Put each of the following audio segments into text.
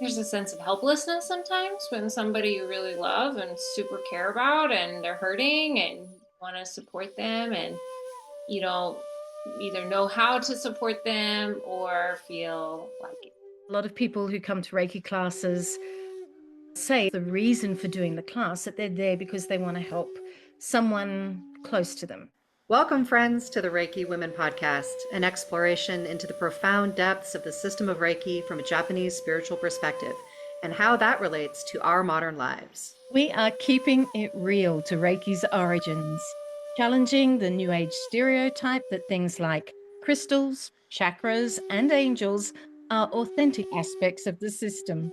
There's a sense of helplessness sometimes when somebody you really love and super care about and they're hurting and you want to support them and you don't either know how to support them or feel like it. A lot of people who come to Reiki classes say the reason for doing the class that they're there because they want to help someone close to them. Welcome, friends, to the Reiki Women Podcast, an exploration into the profound depths of the system of Reiki from a Japanese spiritual perspective and how that relates to our modern lives. We are keeping it real to Reiki's origins, challenging the New Age stereotype that things like crystals, chakras, and angels are authentic aspects of the system.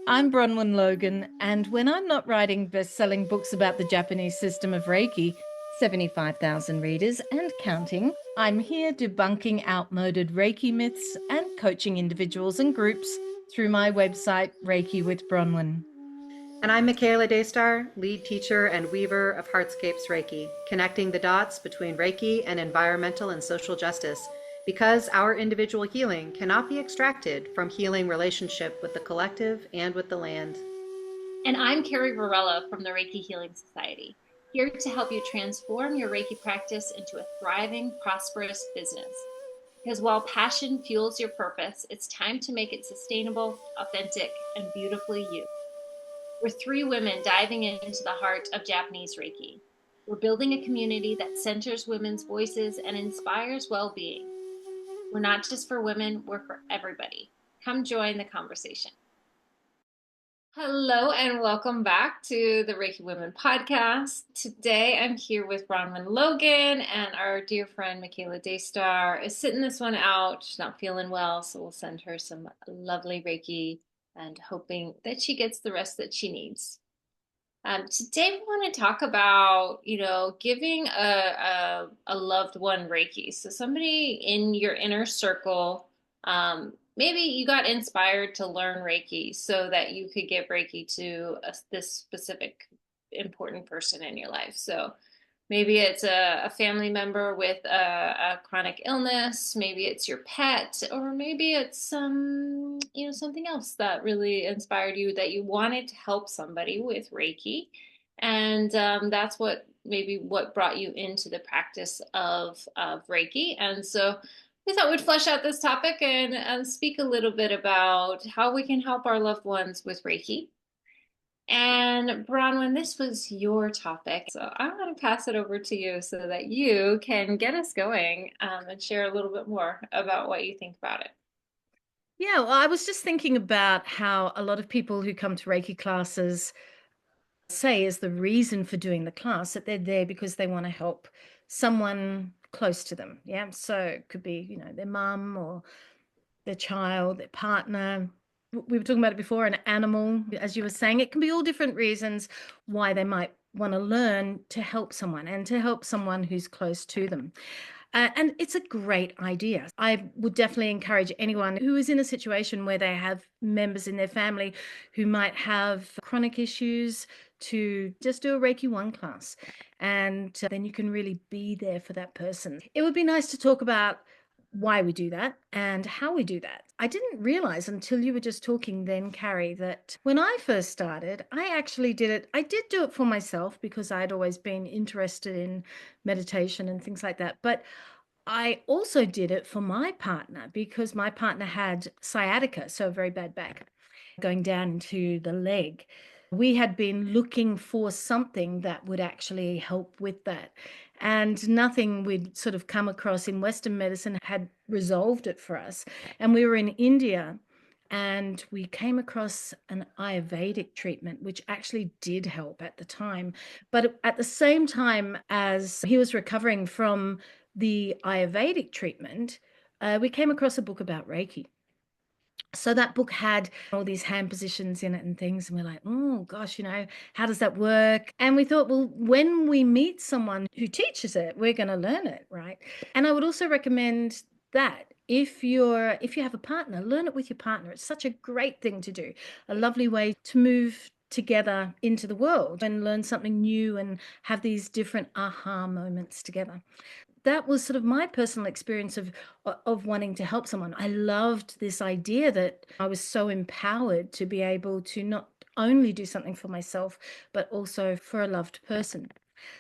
I'm Bronwen Logan, and when I'm not writing best-selling books about the Japanese system of Reiki, 75,000 readers and counting, I'm here debunking outmoded Reiki myths and coaching individuals and groups through my website, Reiki with Bronwen. And I'm Michaela Daystar, lead teacher and weaver of Heartscapes Reiki, connecting the dots between Reiki and environmental and social justice, because our individual healing cannot be extracted from healing relationship with the collective and with the land. And I'm Carrie Varela from the Reiki Healing Society, here to help you transform your Reiki practice into a thriving, prosperous business. Because while passion fuels your purpose, it's time to make it sustainable, authentic, and beautifully you. We're three women diving into the heart of Japanese Reiki. We're building a community that centers women's voices and inspires well-being. We're not just for women, we're for everybody. Come join the conversation. Hello and welcome back to the Reiki Women Podcast. Today I'm here with Bronwen Logan, and our dear friend Michaela Daystar is sitting this one out. She's not feeling well, so we'll send her some lovely Reiki and hoping that she gets the rest that she needs. Today we want to talk about, giving a loved one Reiki. So somebody in your inner circle, maybe you got inspired to learn Reiki so that you could give Reiki to this specific important person in your life. So maybe it's a family member with a chronic illness. Maybe it's your pet, or maybe it's something else that really inspired you that you wanted to help somebody with Reiki, and that's what brought you into the practice of Reiki. And so we thought we'd flesh out this topic and speak a little bit about how we can help our loved ones with Reiki. And Bronwen, this was your topic, so I'm going to pass it over to you so that you can get us going and share a little bit more about what you think about it. Yeah, well, I was just thinking about how a lot of people who come to Reiki classes say is the reason for doing the class that they're there because they want to help someone close to them. Yeah, so it could be, their mum or their child, their partner. We were talking about it before, an animal, as you were saying. It can be all different reasons why they might want to learn to help someone and to help someone who's close to them. And it's a great idea. I would definitely encourage anyone who is in a situation where they have members in their family who might have chronic issues to just do a Reiki 1 class. And then you can really be there for that person. It would be nice to talk about why we do that and how we do that. I didn't realize until you were just talking then, Carrie, that when I first started, I actually did it. I did do it for myself because I'd always been interested in meditation and things like that. But I also did it for my partner because my partner had sciatica, so a very bad back, going down into the leg. We had been looking for something that would actually help with that. And nothing we'd sort of come across in Western medicine had resolved it for us. And we were in India and we came across an Ayurvedic treatment, which actually did help at the time. But at the same time as he was recovering from the Ayurvedic treatment, we came across a book about Reiki. So that book had all these hand positions in it and things. And we're like, oh gosh, how does that work? And we thought, well, when we meet someone who teaches it, we're going to learn it, right? And I would also recommend that if you have a partner, learn it with your partner. It's such a great thing to do, a lovely way to move together into the world and learn something new and have these different aha moments together. that was sort of my personal experience of wanting to help someone. I loved this idea that I was so empowered to be able to not only do something for myself, but also for a loved person.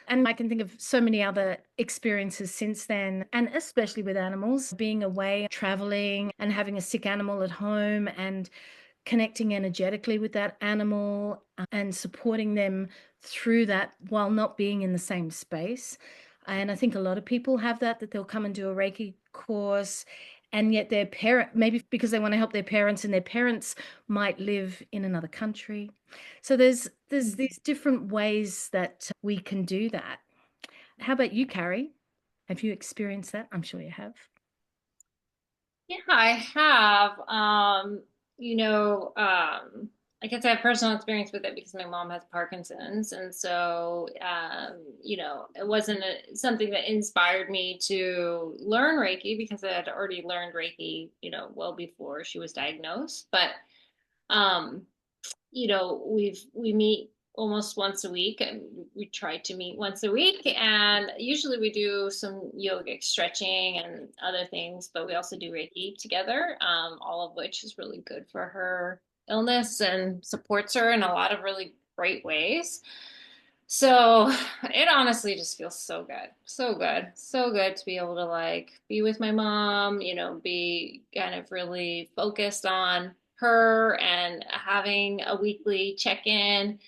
And I can think of so many other experiences since then, and especially with animals, being away, traveling, and having a sick animal at home, and connecting energetically with that animal and supporting them through that while not being in the same space. And I think a lot of people have that they'll come and do a Reiki course, and yet their parent, maybe because they want to help their parents, and their parents might live in another country. So there's these different ways that we can do that. How about you, Carrie? Have you experienced that? I'm sure you have. Yeah, I have. I guess I have personal experience with it because my mom has Parkinson's, and so it wasn't something that inspired me to learn Reiki because I had already learned Reiki, well before she was diagnosed. But um, we meet almost once a week, and we try to meet once a week, and usually we do some yogic stretching and other things, but we also do Reiki together, all of which is really good for her illness and supports her in a lot of really great ways. So it honestly just feels so good. So good. So good to be able to be with my mom, be kind of really focused on her and having a weekly check-in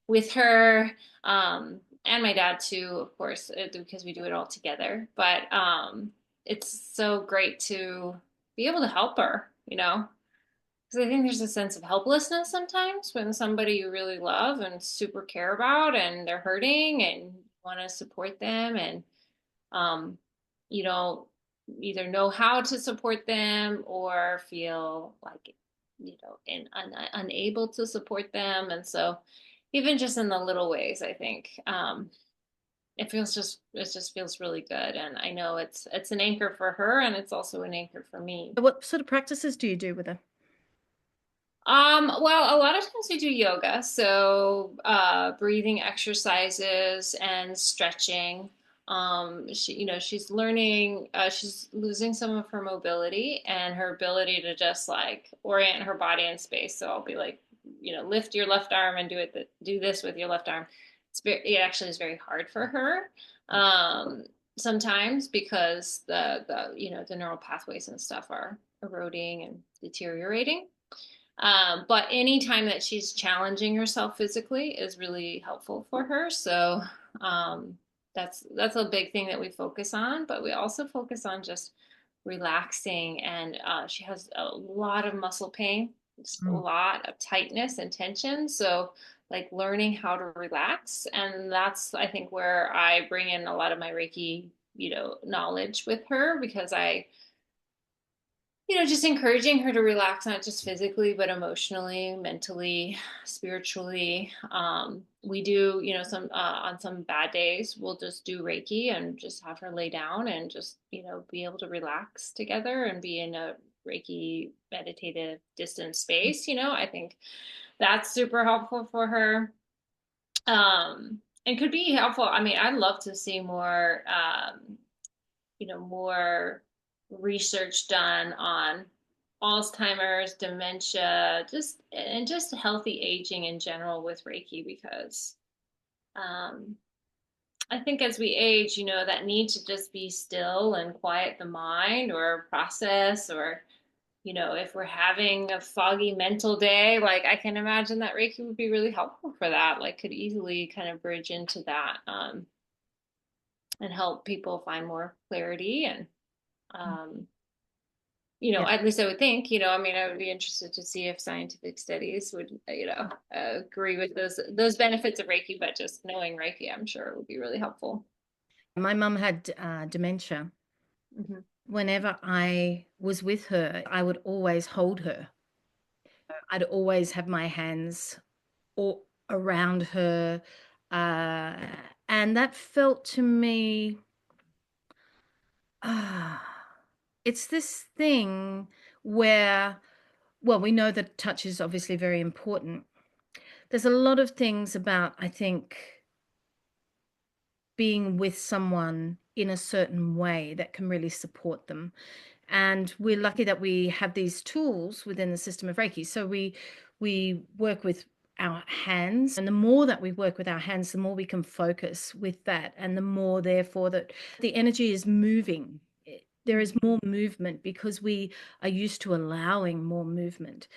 with her. And my dad too, of course, because we do it all together. But it's so great to be able to help her, because I think there's a sense of helplessness sometimes when somebody you really love and super care about and they're hurting and want to support them, and you don't either know how to support them or feel like unable to support them. And so even just in the little ways, I think it just feels really good. And I know it's an anchor for her, and it's also an anchor for me. What sort of practices do you do with her? Well, a lot of times we do yoga, so breathing exercises and stretching. She's learning, she's losing some of her mobility and her ability to just orient her body in space. So I'll be like, lift your left arm and do this with your left arm. It actually is very hard for her sometimes because the neural pathways and stuff are eroding and deteriorating. But anytime that she's challenging herself physically is really helpful for her. So that's a big thing that we focus on, but we also focus on just relaxing. And she has a lot of muscle pain, just a lot of tightness and tension. So learning how to relax. And that's, I think, where I bring in a lot of my Reiki, knowledge with her, because I just encouraging her to relax, not just physically, but emotionally, mentally, spiritually. We do, on some bad days, we'll just do Reiki and just have her lay down and just, be able to relax together and be in a Reiki meditative distance space. I think that's super helpful for her. And could be helpful. I mean, I'd love to see more, more research done on Alzheimer's, dementia, just healthy aging in general with Reiki, because I think as we age, that need to just be still and quiet the mind or process, or if we're having a foggy mental day, I can imagine that Reiki would be really helpful for that. Could easily kind of bridge into that and help people find more clarity. And at least I would think, I mean, I would be interested to see if scientific studies would, agree with those benefits of Reiki, but just knowing Reiki, I'm sure it would be really helpful. My mum had dementia. Mm-hmm. Whenever I was with her, I would always hold her. I'd always have my hands all around her. And that felt to me, it's this thing where, well, we know that touch is obviously very important. There's a lot of things about, I think, being with someone in a certain way that can really support them. And we're lucky that we have these tools within the system of Reiki. So we work with our hands, and the more that we work with our hands, the more we can focus with that, and the more therefore that the energy is moving. There is more movement because we are used to allowing more movement.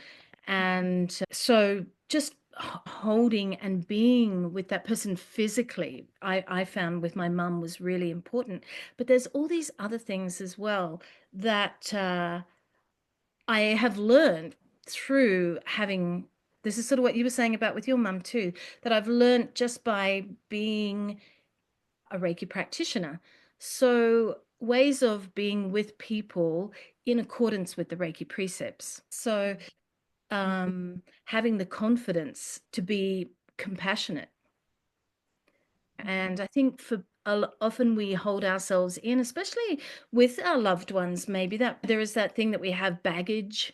And so just holding and being with that person physically, I found with my mum was really important. But there's all these other things as well that I have learned through having, this is sort of what you were saying about with your mum too, that I've learned just by being a Reiki practitioner. So ways of being with people in accordance with the Reiki precepts. So having the confidence to be compassionate. And I think for often we hold ourselves in, especially with our loved ones, maybe that there is that thing that we have baggage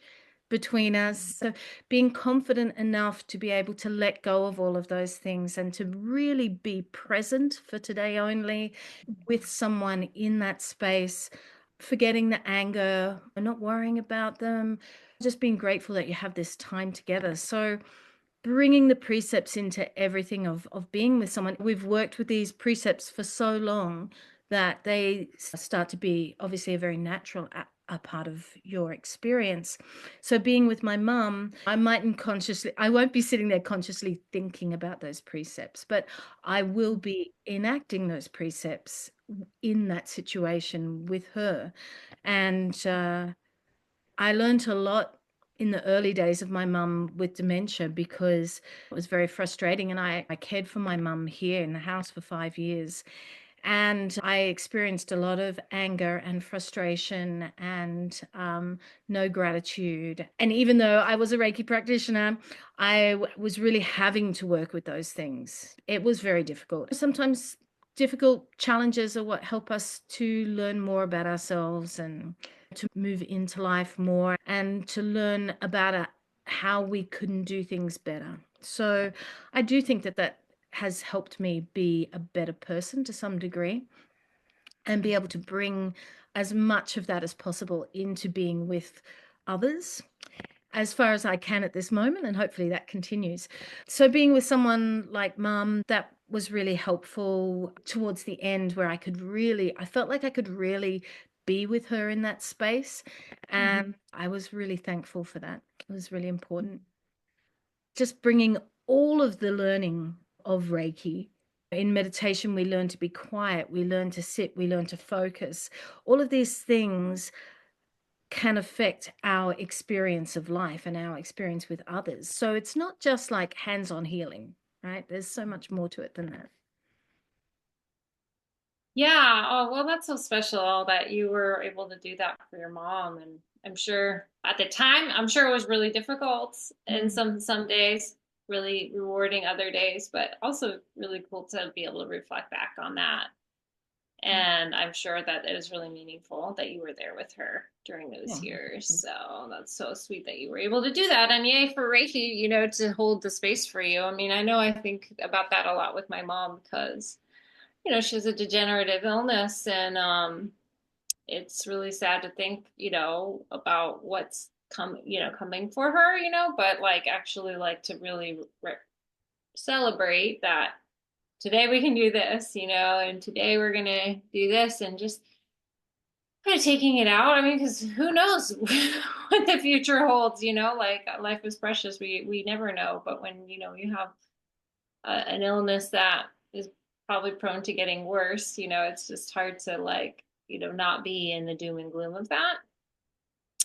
between us. So being confident enough to be able to let go of all of those things and to really be present for today only with someone in that space, forgetting the anger, not worrying about them, just being grateful that you have this time together. So bringing the precepts into everything of being with someone. We've worked with these precepts for so long that they start to be obviously a very natural a part of your experience. So being with my mum, I won't be sitting there consciously thinking about those precepts, but I will be enacting those precepts in that situation with her. And I learned a lot in the early days of my mum with dementia because it was very frustrating. And I cared for my mum here in the house for 5 years. And I experienced a lot of anger and frustration and no gratitude. And even though I was a Reiki practitioner, I was really having to work with those things. It was very difficult. Sometimes difficult challenges are what help us to learn more about ourselves and to move into life more and to learn about how we can do things better. So I do think that has helped me be a better person to some degree and be able to bring as much of that as possible into being with others as far as I can at this moment, and hopefully that continues. So being with someone like mum, that was really helpful towards the end where I felt like I could really be with her in that space. And I was really thankful for that. It was really important. Just bringing all of the learning of Reiki. In meditation, we learn to be quiet, we learn to sit, we learn to focus. All of these things can affect our experience of life and our experience with others. So it's not just like hands-on healing, right? There's so much more to it than that. Yeah. Oh, well, that's so special that you were able to do that for your mom. And I'm sure at the time, I'm sure it was really difficult and some days, really rewarding other days, but also really cool to be able to reflect back on that. And I'm sure that it was really meaningful that you were there with her during those years. So that's so sweet that you were able to do that. And yay for Reiki, to hold the space for you. I mean, I think about that a lot with my mom because, she has a degenerative illness and it's really sad to think, about what's coming for her, but like actually like to really celebrate that today we can do this, and today we're going to do this and just kind of taking it out. I mean, because who knows what the future holds, like life is precious. We never know. But when, you have an illness that is probably prone to getting worse, it's just hard to like, not be in the doom and gloom of that.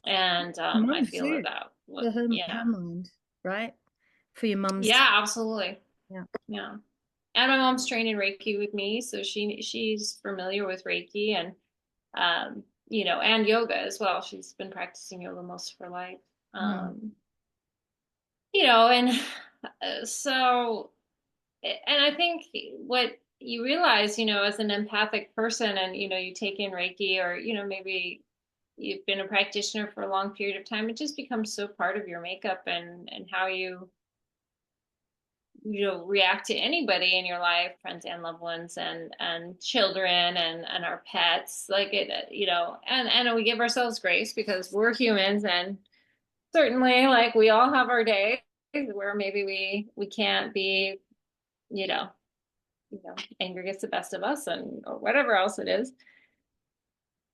And I feel that. Her mind, right? For your mum's. Yeah, absolutely. Yeah. Yeah. And my mom's trained in Reiki with me, so she's familiar with Reiki and and yoga as well. She's been practicing yoga most of her life. And so, and I think what you realize, as an empathic person and, you take in Reiki or, maybe you've been a practitioner for a long period of time, it just becomes so part of your makeup and how you react to anybody in your life, friends and loved ones, and children, and our pets, like it, and we give ourselves grace because we're humans, and certainly, like, we all have our days where maybe we can't be, you know anger gets the best of us, and or whatever else it is.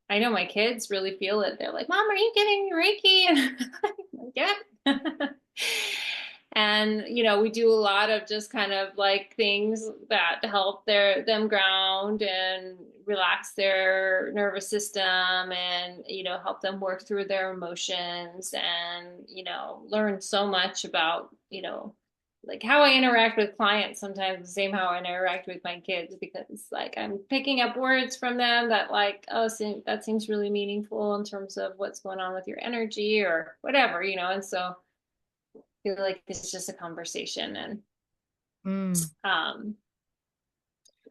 I know my kids really feel it. They're like, Mom, are you giving me Reiki? And I'm like, yeah. And, we do a lot of just kind of like things that help them ground and relax their nervous system, and, help them work through their emotions, and, learn so much about, like how I interact with clients, sometimes the same how I interact with my kids, because like I'm picking up words from them that, like, oh, that seems really meaningful in terms of what's going on with your energy or whatever, and so I feel like it's just a conversation. And I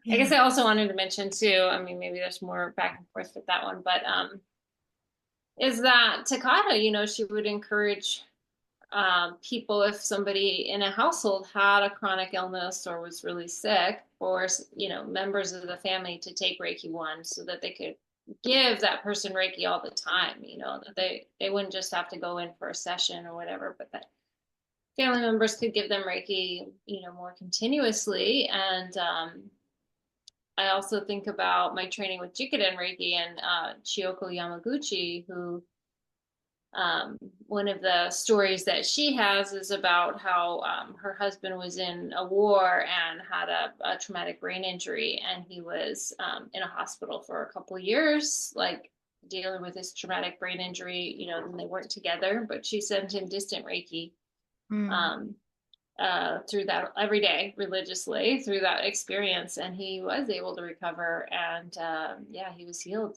guess I also wanted to mention too, I mean, maybe there's more back and forth with that one, but is that Takata, she would encourage people, if somebody in a household had a chronic illness or was really sick, or members of the family, to take Reiki 1 so that they could give that person Reiki all the time, that they wouldn't just have to go in for a session or whatever, but that family members could give them Reiki, more continuously. And I also think about my training with Jikiden Reiki and Chiyoko Yamaguchi, who one of the stories that she has is about how her husband was in a war and had a traumatic brain injury, and he was in a hospital for a couple of years, like dealing with this traumatic brain injury, and they weren't together, but she sent him distant Reiki through that every day religiously through that experience, and he was able to recover, and he was healed,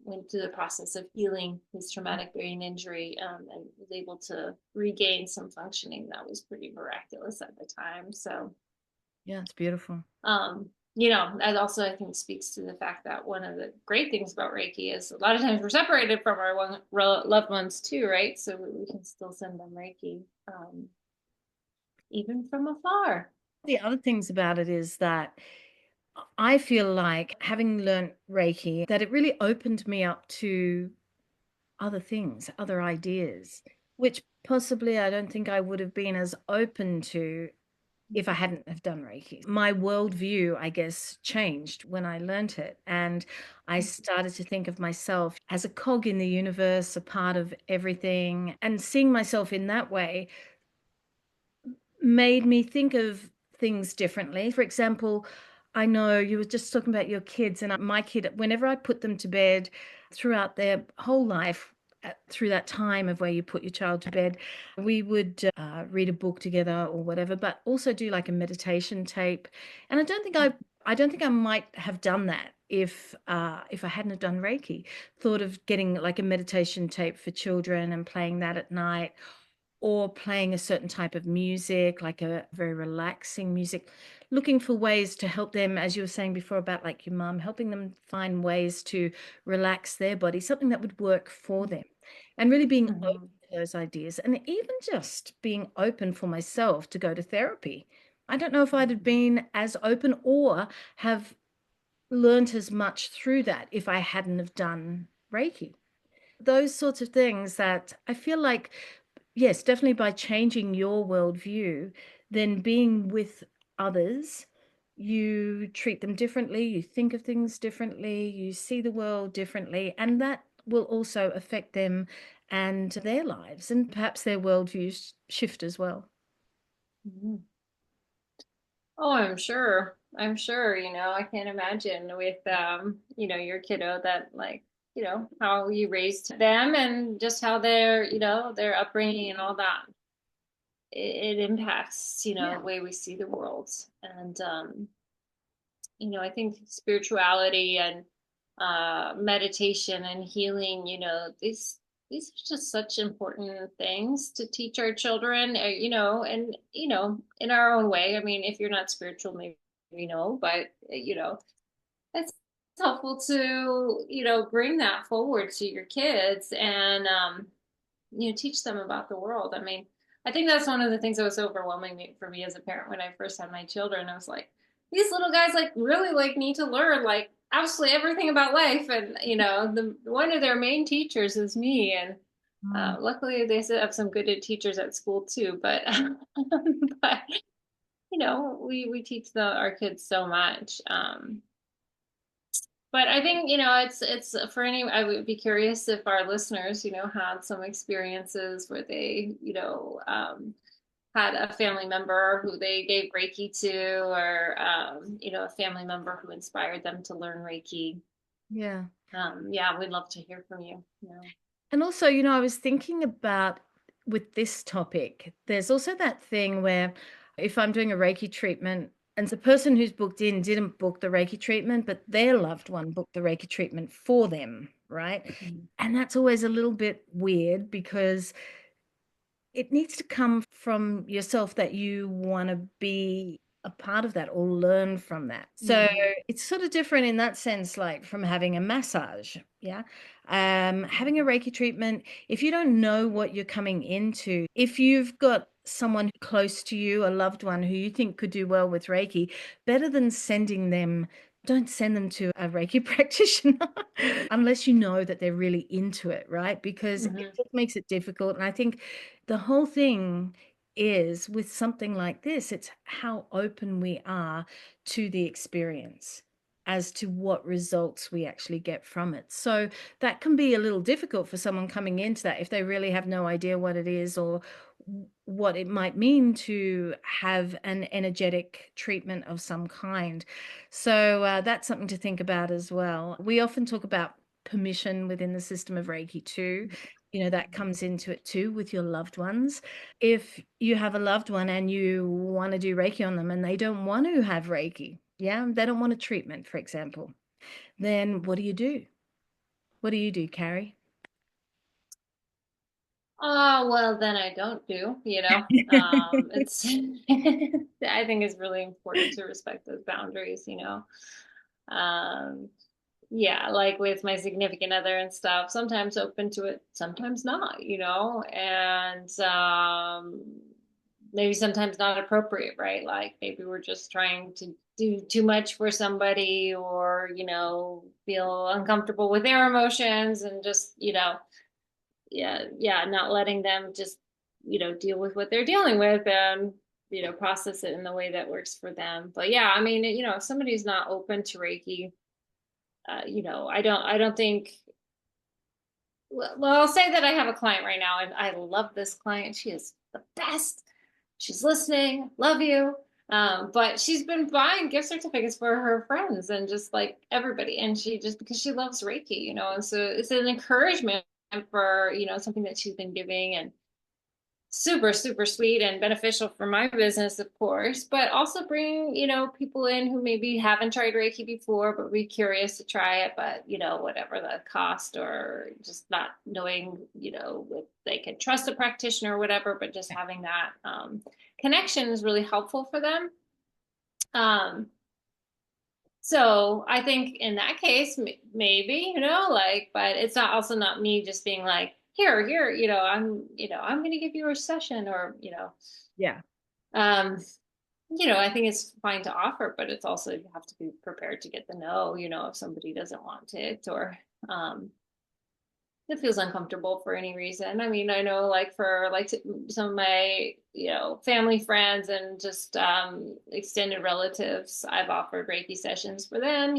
went through the process of healing his traumatic brain injury, and was able to regain some functioning that was pretty miraculous at the time. So yeah, it's beautiful. That also, I think, speaks to the fact that one of the great things about Reiki is a lot of times we're separated from our loved ones too, right? So we can still send them Reiki, even from afar. The other things about it is that I feel like, having learned Reiki, that it really opened me up to other things, other ideas, which possibly I don't think I would have been as open to if I hadn't have done Reiki. My worldview, I guess, changed when I learned it. And I started to think of myself as a cog in the universe, a part of everything, and seeing myself in that way made me think of things differently. For example, I know you were just talking about your kids, and my kid, whenever I put them to bed throughout their whole life, through that time of where you put your child to bed, we would read a book together or whatever, but also do like a meditation tape. And I don't think I might have done that if I hadn't have done Reiki. Thought of getting like a meditation tape for children and playing that at night, or playing a certain type of music, like a very relaxing music, looking for ways to help them, as you were saying before about like your mum, helping them find ways to relax their body, something that would work for them, and really being open to those ideas, and even just being open for myself to go to therapy. I don't know if I'd have been as open or have learned as much through that if I hadn't have done Reiki. Those sorts of things that I feel like, yes, definitely by changing your worldview, then being with others, you treat them differently, you think of things differently, you see the world differently, and that will also affect them and their lives, and perhaps their worldviews shift as well. Oh, I'm sure. I can't imagine with your kiddo, that, like, how you raised them, and just how their upbringing and all that. It impacts, the way we see the world. And I think spirituality and meditation and healing, these are just such important things to teach our children, and in our own way. I mean, if you're not spiritual, maybe but it's helpful to bring that forward to your kids, and teach them about the world. I mean, I think that's one of the things that was so overwhelming for me as a parent when I first had my children. I was like, these little guys like really like need to learn like absolutely everything about life, and the one of their main teachers is me, and luckily they have some good teachers at school too. But but we teach our kids so much. But I think, it's for any, I would be curious if our listeners, had some experiences where they, had a family member who they gave Reiki to, or, a family member who inspired them to learn Reiki. Yeah. Yeah, we'd love to hear from you. And also, I was thinking about with this topic, there's also that thing where if I'm doing a Reiki treatment and the person who's booked in didn't book the Reiki treatment, but their loved one booked the Reiki treatment for them, right? Mm-hmm. And that's always a little bit weird because it needs to come from yourself that you want to be a part of that or learn from that. So it's sort of different in that sense, like from having a massage. Yeah. Having a Reiki treatment, if you don't know what you're coming into, if you've got someone close to you, a loved one who you think could do well with Reiki, better than sending them, don't send them to a Reiki practitioner unless you know that they're really into it, right? Because it just makes it difficult. And I think the whole thing is with something like this, it's how open we are to the experience as to what results we actually get from it. So that can be a little difficult for someone coming into that if they really have no idea what it is or what it might mean to have an energetic treatment of some kind. So that's something to think about as well. We often talk about permission within the system of Reiki too. That comes into it too with your loved ones. If you have a loved one and you want to do Reiki on them and they don't want to have Reiki, they don't want a treatment, for example, then what do you do? What do you do, Carrie? Well, then I don't do, it's, I think it's really important to respect those boundaries, yeah, like with my significant other and stuff, sometimes open to it, sometimes not, and maybe sometimes not appropriate, right? Like maybe we're just trying to do too much for somebody, or, feel uncomfortable with their emotions, and just, not letting them just, deal with what they're dealing with, and, process it in the way that works for them. But yeah, I mean, if somebody's not open to Reiki, I don't think, well, I'll say that I have a client right now, and I love this client. She is the best. She's listening. Love you. But she's been buying gift certificates for her friends and just like everybody. And she just, because she loves Reiki, and so it's an encouragement for, something that she's been giving, and super, super sweet and beneficial for my business, of course, but also bring, people in who maybe haven't tried Reiki before, but be curious to try it, but, whatever the cost, or just not knowing, if they can trust a practitioner or whatever, but just having that connection is really helpful for them. So I think in that case, maybe, but it's not also not me just being like, here, I'm going to give you a session, or, Yeah. I think it's fine to offer, but it's also, you have to be prepared to get the no, if somebody doesn't want it, or, it feels uncomfortable for any reason. I mean, I know like for like some of my, family friends and just extended relatives, I've offered Reiki sessions for them,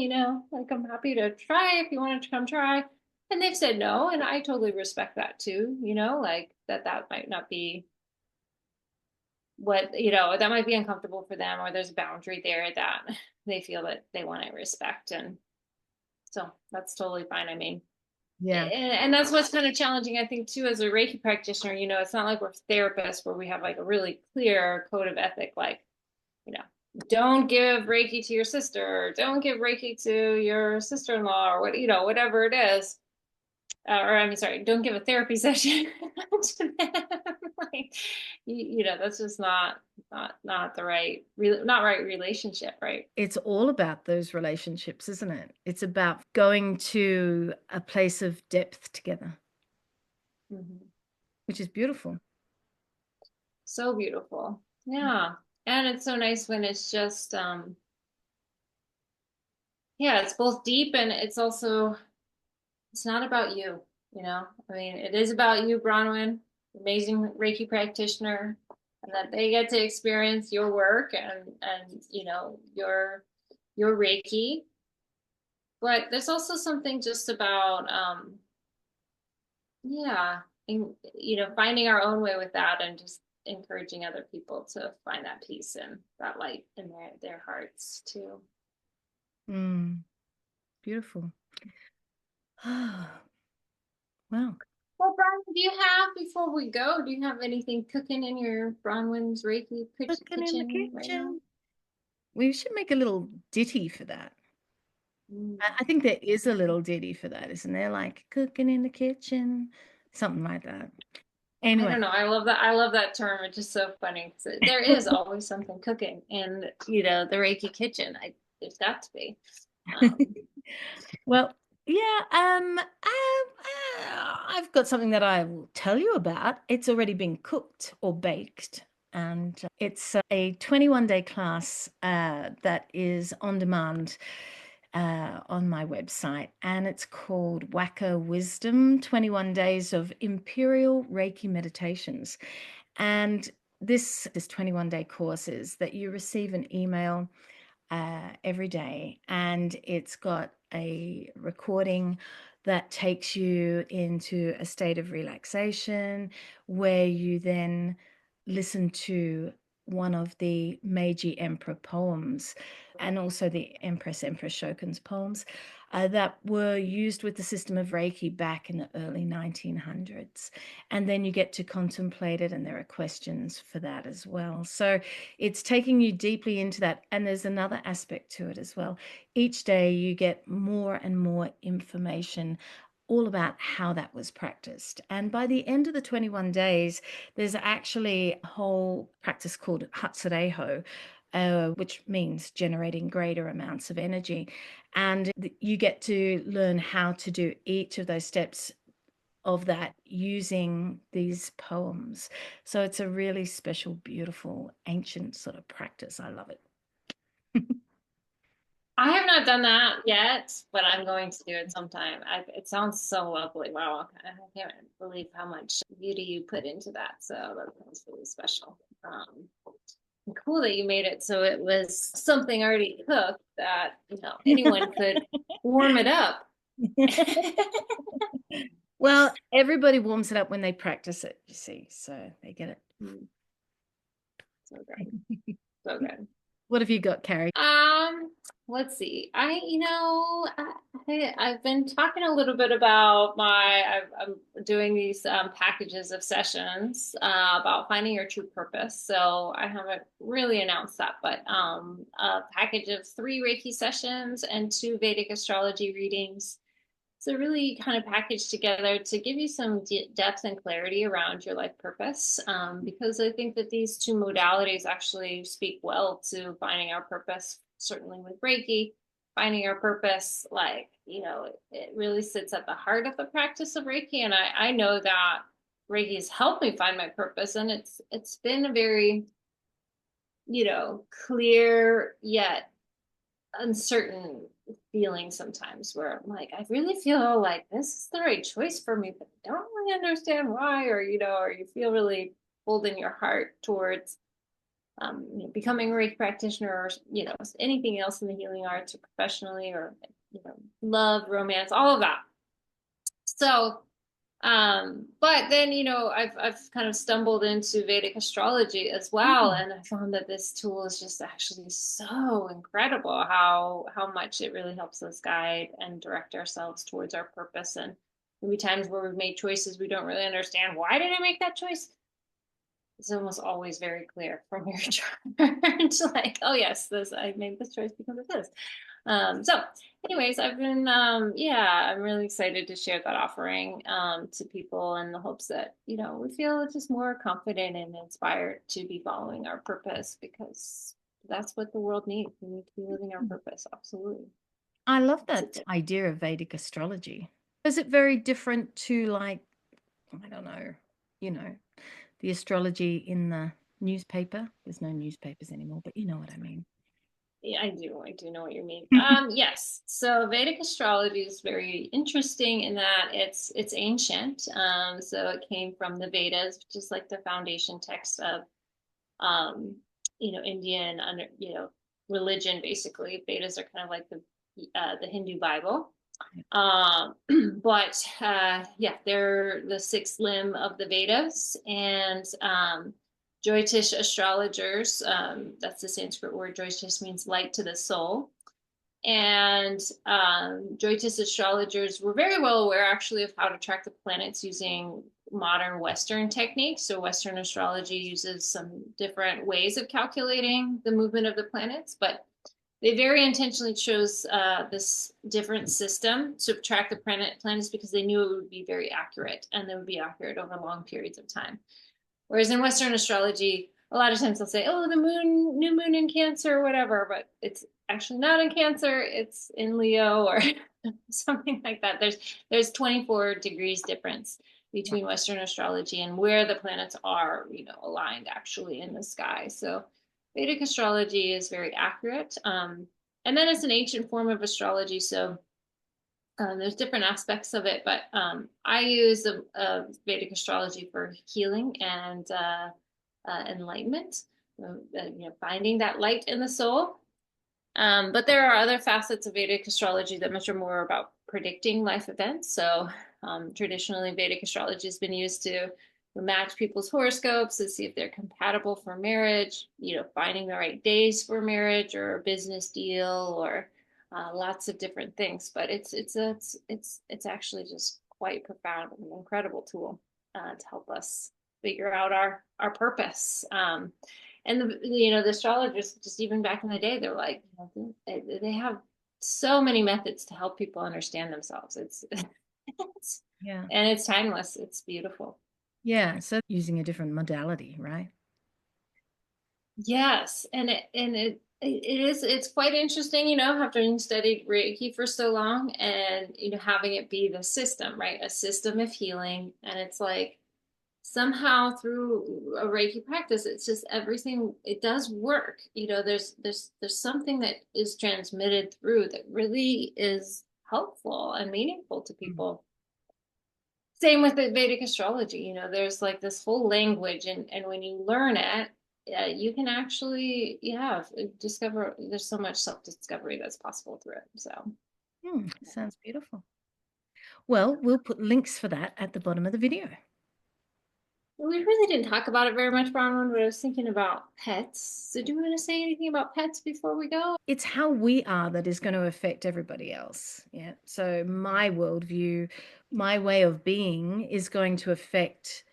like I'm happy to try if you wanted to come try. And they've said no. And I totally respect that too, like that might not be what, that might be uncomfortable for them, or there's a boundary there that they feel that they want to respect. And so that's totally fine. I mean, Yeah. and that's what's kind of challenging, I think, too, as a Reiki practitioner. It's not like we're therapists where we have like a really clear code of ethic, like, don't give Reiki to your sister, or don't give Reiki to your sister-in-law, or what, whatever it is. Or I mean, sorry, don't give a therapy session to them. Like, that's just not the right, not right relationship, right? It's all about those relationships, isn't it? It's about going to a place of depth together, which is beautiful. So beautiful. Yeah. And it's so nice when it's just yeah, it's both deep and it's also it's not about you, you know. I mean, it is about you, Bronwen, amazing Reiki practitioner, and that they get to experience your work and you know your Reiki. But there's also something just about yeah, you know, finding our own way with that and just encouraging other people to find that peace and that light in their hearts too. Beautiful. Wow. Well, Bronwen, do you have, before we go, do you have anything cooking in your Bronwen's Reiki Cooking in the kitchen right now? kitchen. We should make a little ditty for that. Mm. I think there is a little ditty for that, isn't there? Like cooking in the kitchen, something like that. I Anyway, don't know. I love that. I love that term. It's just so funny. There is always something cooking in, you know, the Reiki kitchen. There's got to be. well, yeah, I've got something that I will tell you about. It's already been cooked or baked, and it's a 21-day class that is on demand on my website, and it's called Waka Wisdom 21 Days of Imperial Reiki Meditations. And this 21-day course is that you receive an email every day, and it's got a recording that takes you into a state of relaxation where you then listen to one of the Meiji Emperor poems and also the Empress Shokun's poems that were used with the system of Reiki back in the early 1900s. And then you get to contemplate it, and there are questions for that as well. So it's taking you deeply into that. And there's another aspect to it as well. Each day you get more and more information all about how that was practiced. And by the end of the 21 days, there's actually a whole practice called Hatsureiho, which means generating greater amounts of energy. And you get to learn how to do each of those steps of that using these poems. So it's a really special, beautiful, ancient sort of practice. I love it. I have not done that yet, but I'm going to do it sometime. It sounds so lovely. Wow. I can't believe how much beauty you put into that. So that sounds really special. Cool that you made it so it was something already cooked that, you know, anyone could warm it up. Well, everybody warms it up when they practice it, you see, so they get it. So good. So good. What have you got, Carrie? Let's see. I've been talking a little bit about I'm doing these packages of sessions about finding your true purpose. So I haven't really announced that, but a package of 3 Reiki sessions and 2 Vedic astrology readings. So really kind of packaged together to give you some depth and clarity around your life purpose, because I think that these 2 modalities actually speak well to finding our purpose, certainly with Reiki. Finding our purpose, like, you know, it really sits at the heart of the practice of Reiki. And I know that Reiki has helped me find my purpose. And it's been a very, you know, clear yet uncertain feeling sometimes where I'm like, I really feel like this is the right choice for me, but I don't really understand why, or, you know, or you feel really pulled in your heart towards you know, becoming a Reiki practitioner, or, you know, anything else in the healing arts or professionally, or, you know, love, romance, all of that. So but then, you know, I've kind of stumbled into Vedic astrology as well, and I found that this tool is just actually so incredible how much it really helps us guide and direct ourselves towards our purpose. And maybe times where we've made choices we don't really understand, why did I make that choice? It's almost always very clear from your chart to like, oh yes, I made this choice because of this. So anyways, I've been, I'm really excited to share that offering to people in the hopes that, you know, we feel just more confident and inspired to be following our purpose, because that's what the world needs. We need to be living our purpose. Absolutely. I love that idea of Vedic astrology. Is it very different to, like, I don't know, you know, the astrology in the newspaper. There's no newspapers anymore, but you know what I mean. Yeah, I do know what you mean. Yes. So Vedic astrology is very interesting in that it's ancient. So it came from the Vedas, which is like the foundation text of Indian religion, basically. Vedas are kind of like the Hindu Bible. But they're the sixth limb of the Vedas, and Jyotish astrologers, that's the Sanskrit word. Jyotish means light to the soul. And Jyotish astrologers were very well aware, actually, of how to track the planets using modern Western techniques. So Western astrology uses some different ways of calculating the movement of the planets, but they very intentionally chose this different system to track the planets because they knew it would be very accurate, and they would be accurate over long periods of time. Whereas in Western astrology, a lot of times they'll say, oh, the new moon in Cancer or whatever, but it's actually not in Cancer, it's in Leo or something like that. There's 24 degrees difference between Western astrology and where the planets are, aligned actually in the sky. So Vedic astrology is very accurate. And then it's an ancient form of astrology. So there's different aspects of it, but I use Vedic astrology for healing and enlightenment, finding that light in the soul. But there are other facets of Vedic astrology that much more about predicting life events. So traditionally, Vedic astrology has been used to match people's horoscopes to see if they're compatible for marriage, finding the right days for marriage or a business deal or lots of different things. But it's actually just quite profound and an incredible tool to help us figure out our purpose. And the astrologers, just even back in the day, they're like, they have so many methods to help people understand themselves. It's and it's timeless. It's beautiful. Yeah. So using a different modality, right? Yes, and it's quite interesting, having studied Reiki for so long, and having it be the system, right? A system of healing, and it's like somehow through a Reiki practice, it's just everything, it does work. There's something that is transmitted through that really is helpful and meaningful to people. Same with the Vedic astrology, there's like this whole language, and when you learn it, you can actually, discover, there's so much self-discovery that's possible through it. So sounds beautiful. Well, we'll put links for that at the bottom of the video. We really didn't talk about it very much, Bronwen, but I was thinking about pets. So do you want to say anything about pets before we go? It's how we are that is going to affect everybody else. Yeah. So my worldview, my way of being is going to affect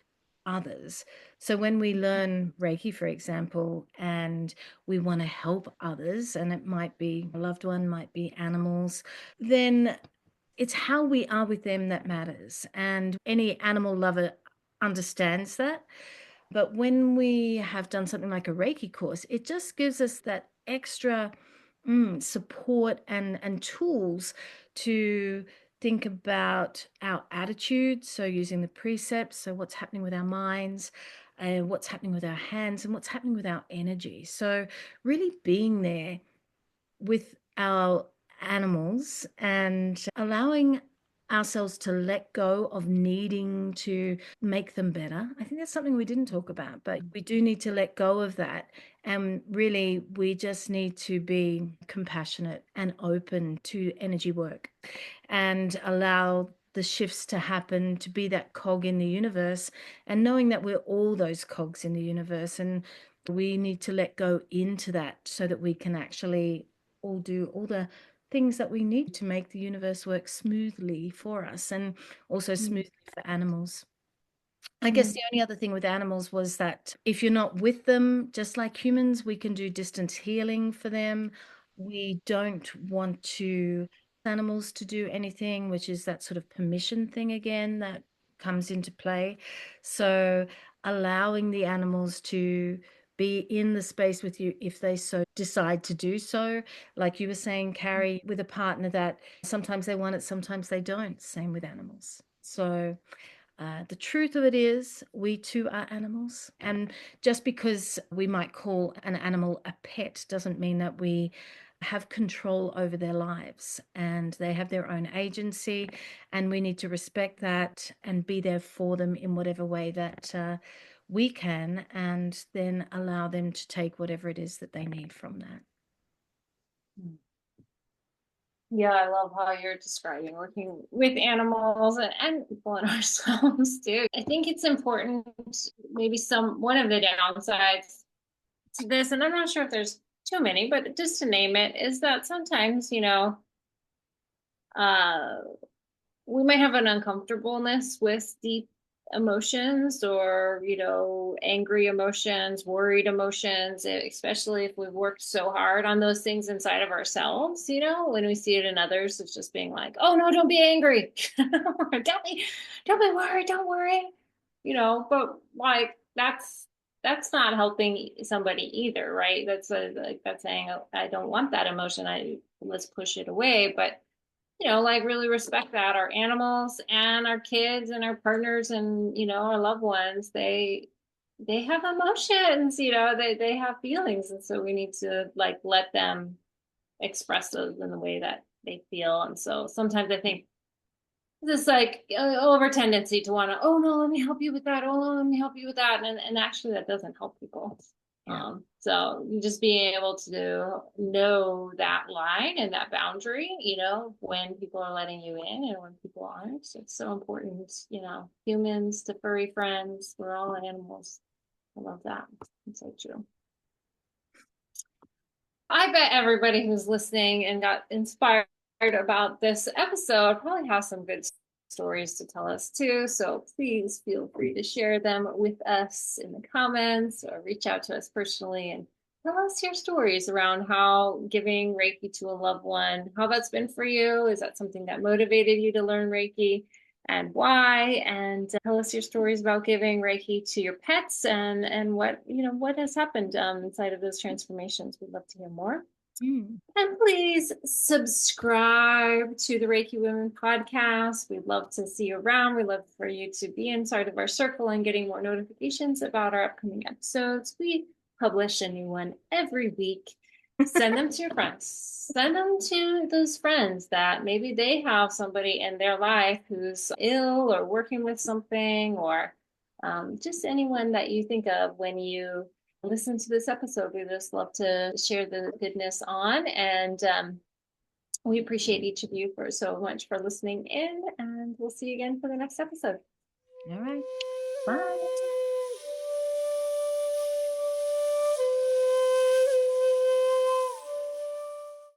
others. So when we learn Reiki, for example, and we want to help others, and it might be a loved one, might be animals, then it's how we are with them that matters. And any animal lover understands that. But when we have done something like a Reiki course, it just gives us that extra support and tools to think about our attitude. So using the precepts, so what's happening with our minds, what's happening with our hands, and what's happening with our energy. So really being there with our animals and allowing ourselves to let go of needing to make them better. I think that's something we didn't talk about, but we do need to let go of that. And really, we just need to be compassionate and open to energy work and allow the shifts to happen, to be that cog in the universe, and knowing that we're all those cogs in the universe. And we need to let go into that so that we can actually all do all the things that we need to make the universe work smoothly for us and also smoothly for animals. I guess the only other thing with animals was that if you're not with them, just like humans, we can do distance healing for them. We don't want animals to do anything, which is that sort of permission thing again that comes into play. So allowing the animals to be in the space with you if they so decide to do so. Like you were saying, Carrie, with a partner that sometimes they want it, sometimes they don't. Same with animals. So The truth of it is, we too are animals. And just because we might call an animal a pet doesn't mean that we have control over their lives, and they have their own agency, and we need to respect that and be there for them in whatever way that we can, and then allow them to take whatever it is that they need from that. Yeah, I love how you're describing working with animals and people and ourselves too. I think it's important, maybe one of the downsides to this, and I'm not sure if there's too many, but just to name it, is that sometimes, we might have an uncomfortableness with deep emotions, or angry emotions, worried emotions, especially if we've worked so hard on those things inside of ourselves. When we see it in others, it's just being like, oh no, don't be angry. don't be worried, don't worry. But like that's not helping somebody either, right? That's like that's saying, oh, I don't want that emotion, let's push it away. But like really respect that our animals and our kids and our partners and, our loved ones, they have emotions, they have feelings. And so we need to like let them express those in the way that they feel. And so sometimes I think this like over tendency to want to, oh no, let me help you with that. Oh no, let me help you with that. And actually that doesn't help people. Yeah. So just being able to know that line and that boundary, when people are letting you in and when people aren't. It's so important, humans to furry friends, we're all animals. I love that. It's so true. I bet everybody who's listening and got inspired about this episode probably has some good stories to tell us too. So please feel free to share them with us in the comments or reach out to us personally and tell us your stories around how giving Reiki to a loved one, how that's been for you. Is that something that motivated you to learn Reiki, and why? And tell us your stories about giving Reiki to your pets and what has happened inside of those transformations. We'd love to hear more. And please subscribe to the Reiki Women Podcast. We'd love to see you around. We'd love for you to be inside of our circle and getting more notifications about our upcoming episodes. We publish a new one every week. Send them to your friends. Send them to those friends that maybe they have somebody in their life who's ill or working with something, or just anyone that you think of when you listen to this episode. We just love to share the goodness on, and we appreciate each of you so much for listening in, and we'll see you again for the next episode. All right. Bye.